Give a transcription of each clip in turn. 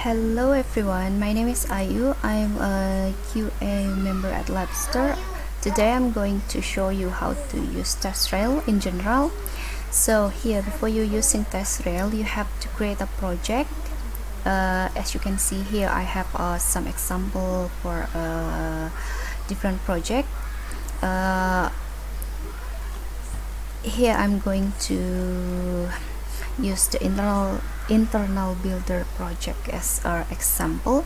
Hello everyone, my name is Ayu. I'm a QA member at Labster. Today I'm going to show you how to use Testrail in general. So here, before you using Testrail, you have to create a project. As you can see here, I have some example for different project. Here I'm going to use the internal builder project as our example.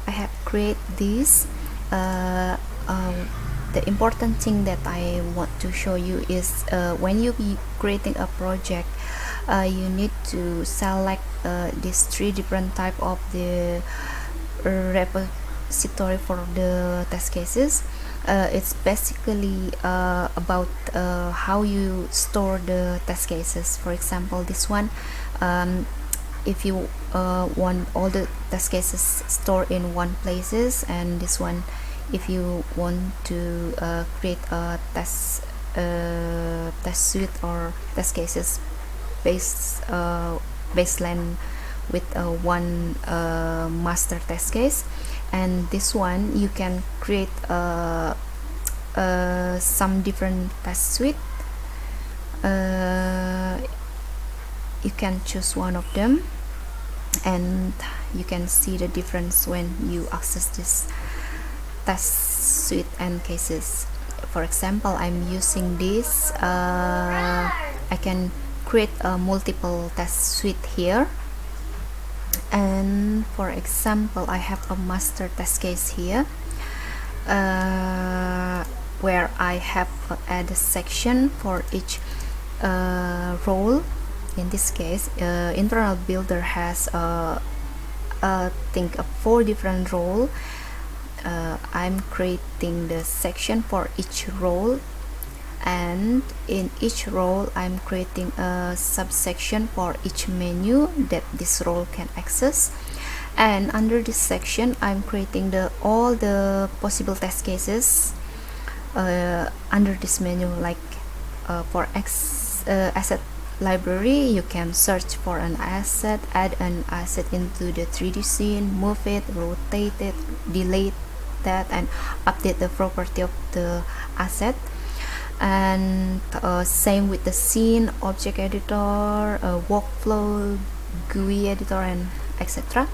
I have created this. The important thing that I want to show you is when you be creating a project, you need to select these three different type of the repository for the test cases. It's basically about how you store the test cases. For example, this one, if you want all the test cases stored in one places, and this one if you want to create a test suite or test cases baseline with one master test case. And this one you can create some different test suite. You can choose one of them, and you can see the difference when you access this test suite and cases. For example, I'm using this. I can create a multiple test suite here. And for example, I have a master test case here, where I have add a section for each role. In this case, internal builder has I think 4 different role. I'm creating the section for each role, and in each role I'm creating a subsection for each menu that this role can access. And under this section I'm creating all the possible test cases under this menu. Like for asset library, you can search for an asset, add an asset into the 3D scene, move it, rotate it, delete that, and update the property of the asset. And same with the scene, object editor, workflow, GUI editor, and etc.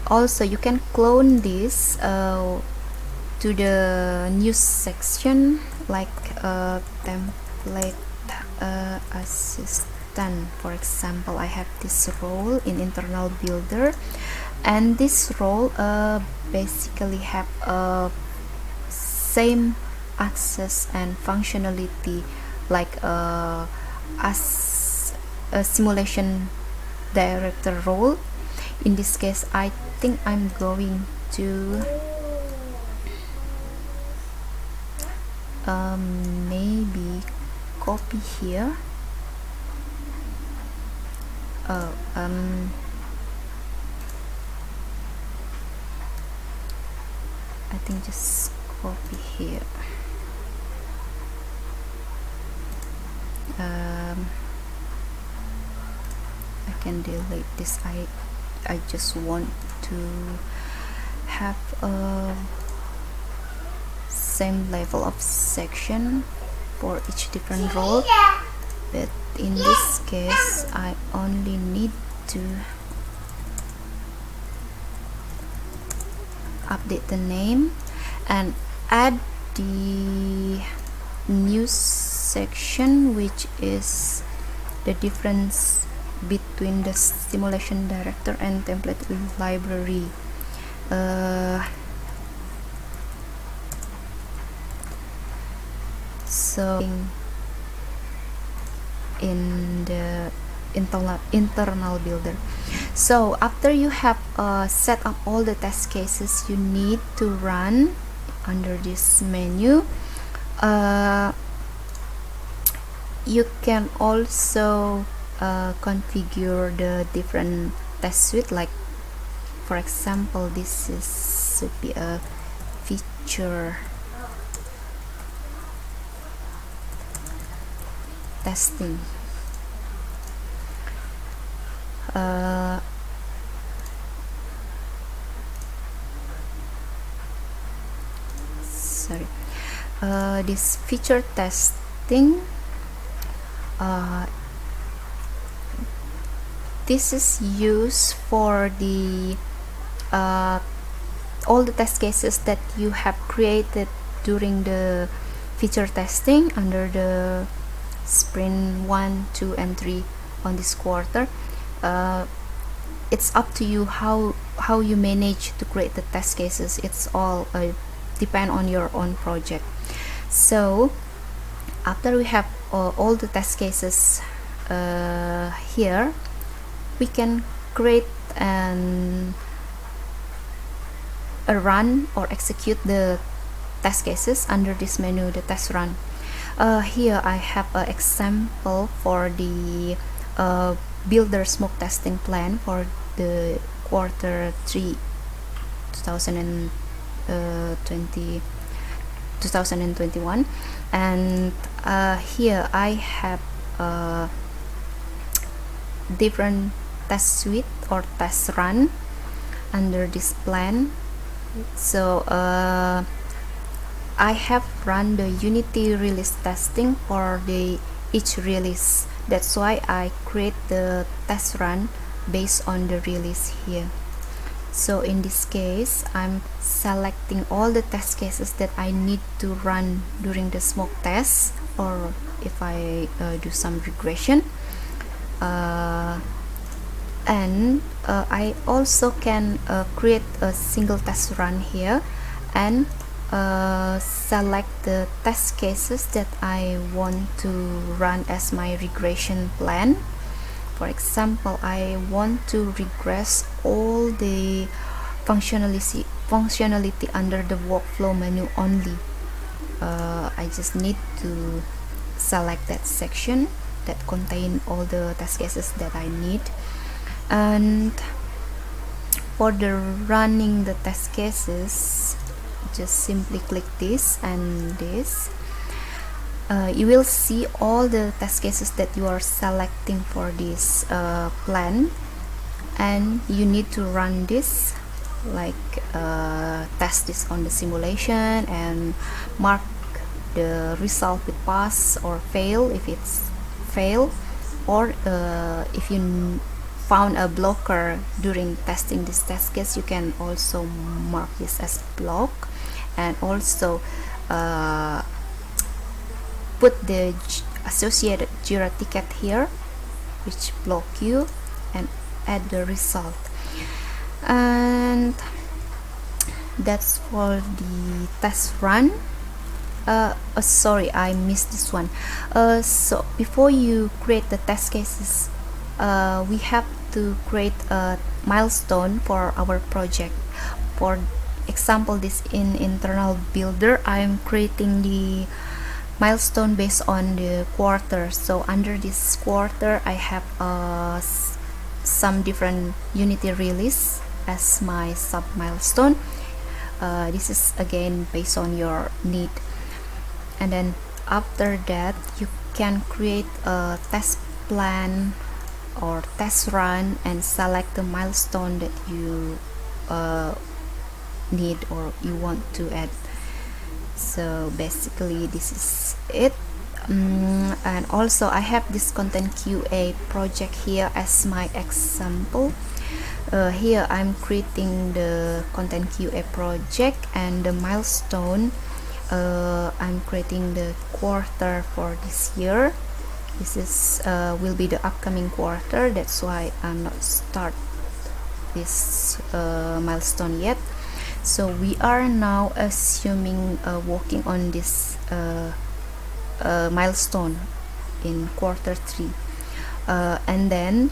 Also, you can clone this to the news section, like template assistant. For example, I have this role in internal builder, and this role basically have a same access and functionality like as a simulation director role. In this case, I think I'm going to maybe copy here. I think just copy here. I can delete this. I just want to have a same level of section for each different role, but in this case I only need to update the name and add the news section, which is the difference between the simulation director and template library. So in the internal builder, so after you have set up all the test cases you need to run under this menu, you can also configure the different test suite. Like for example, this should be a feature testing. sorry, this feature testing, this is used for the all the test cases that you have created during the feature testing under the sprint 1, 2, and 3 on this quarter. It's up to you how you manage to create the test cases. It's all depend on your own project. So after we have all the test cases here, we can create a run or execute the test cases under this menu, the test run. Here I have an example for the builder smoke testing plan for the quarter 3 2021, and here I have different test suite or test run under this plan. So I have run the Unity release testing for the each release. That's why I create the test run based on the release here. So in this case, I'm selecting all the test cases that I need to run during the smoke test, or if I do some regression. And I also can create a single test run here and select the test cases that I want to run as my regression plan. For example, I want to regress all the functionality under the workflow menu only. I just need to select that section that contain all the test cases that I need. And for the running the test cases, just simply click this and this. You will see all the test cases that you are selecting for this plan, and you need to run this, like test this on the simulation and mark the result with pass or fail if it's fail, or if you found a blocker during testing this test case, you can also mark this as block, and also put the associated Jira ticket here which block you, and add the result. And that's for the test run. Sorry, I missed this one. So before you create the test cases, we have to create a milestone for our project. For example, this in internal builder, I am creating the milestone based on the quarter. So under this quarter, I have some different Unity release as my sub milestone. This is again based on your need. And then after that, you can create a test plan or test run and select the milestone that you need or you want to add. So basically this is it. And also I have this content QA project here as my example. Here I'm creating the content QA project, and the milestone, I'm creating the quarter for this year. This is will be the upcoming quarter. That's why I'm not start this milestone yet. So we are now assuming working on this milestone in quarter 3, and then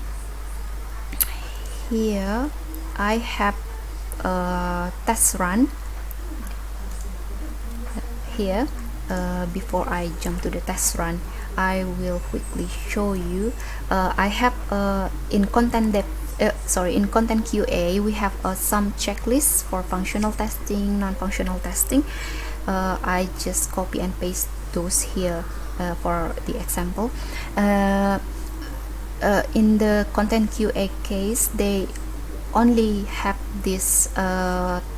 here I have a test run here. Before I jump to the test run, I will quickly show you. I have in content QA, we have some checklists for functional testing, non-functional testing. I just copy and paste those here for the example. In the content QA case, they only have this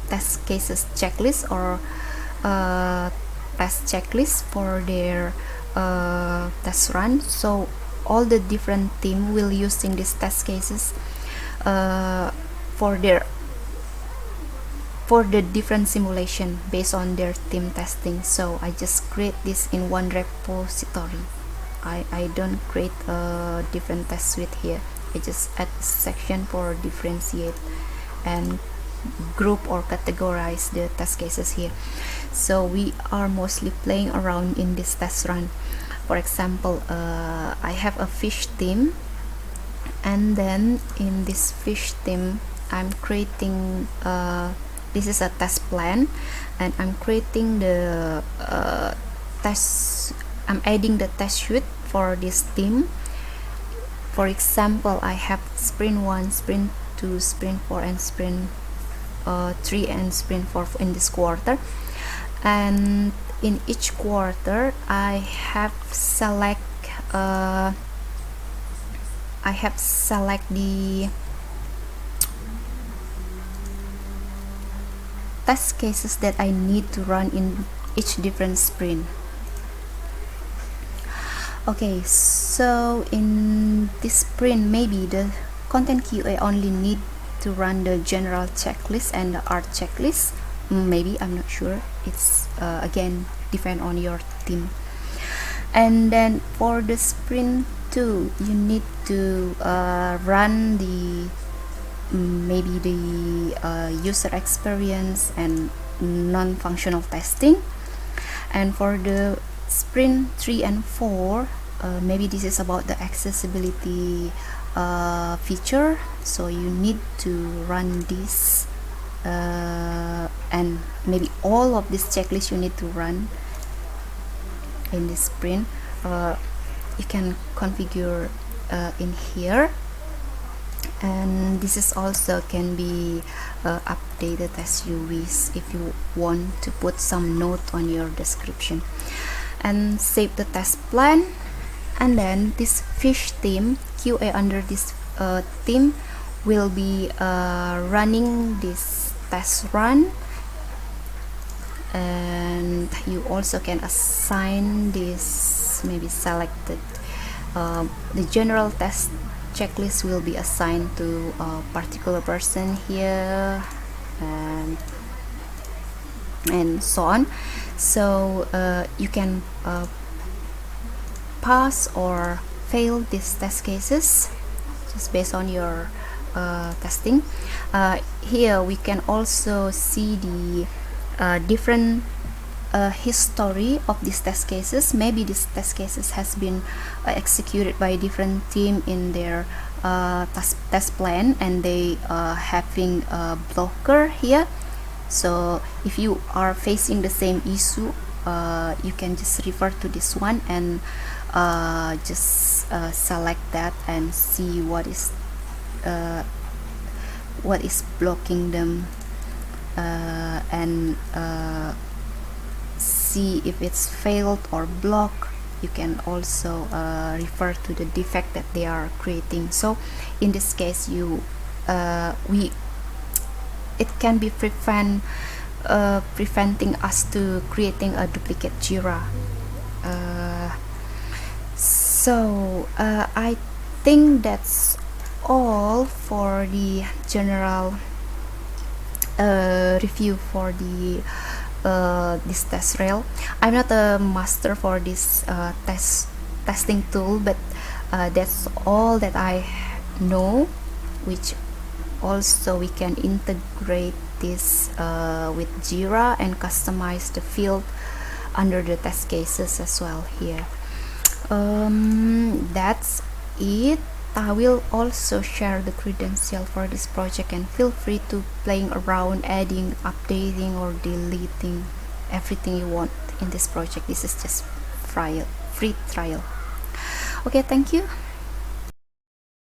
test cases checklist or test checklist for their test run. So all the different team will using these test cases for the different simulation based on their team testing. So I just create this in one repository. I don't create a different test suite here. I just add a section for differentiate and group or categorize the test cases here. So we are mostly playing around in this test run. For example, I have a fish team, and then in this fish team I'm creating this is a test plan, and I'm creating the test. I'm adding the test suite for this team. For example, I have sprint 1, sprint 2, sprint 4, and sprint 3 and sprint 4 in this quarter. And in each quarter I have select the test cases that I need to run in each different sprint. Okay, so in this sprint maybe the content QA only need to run the general checklist and the art checklist. Maybe, I'm not sure. It's again depend on your team. And then for the sprint 2 you need to run the maybe the user experience and non-functional testing. And for the sprint 3 and 4 maybe this is about the accessibility feature, so you need to run this and maybe all of this checklist you need to run in this sprint. You can configure in here, and this is also can be updated as you wish if you want to put some note on your description. And save the test plan, and then this fish team QA under this team will be running this test run. And you also can assign this, maybe selected the general test checklist will be assigned to a particular person here, and so on. So you can pass or fail these test cases just based on your testing. Here we can also see the different history of these test cases. Maybe these test cases has been executed by different team in their test plan, and they having a blocker here. So if you are facing the same issue, you can just refer to this one and just select that and see what is blocking them, and see if it's failed or blocked. You can also refer to the defect that they are creating. So in this case it can be preventing us to creating a duplicate Jira. So I think that's all for the general review for the this Testrail. I'm not a master for this testing tool, but that's all that I know, which also we can integrate this with Jira and customize the field under the test cases as well here. That's it. I will also share the credential for this project, and feel free to playing around, adding, updating, or deleting everything you want in this project. This is just free trial. Okay, thank you.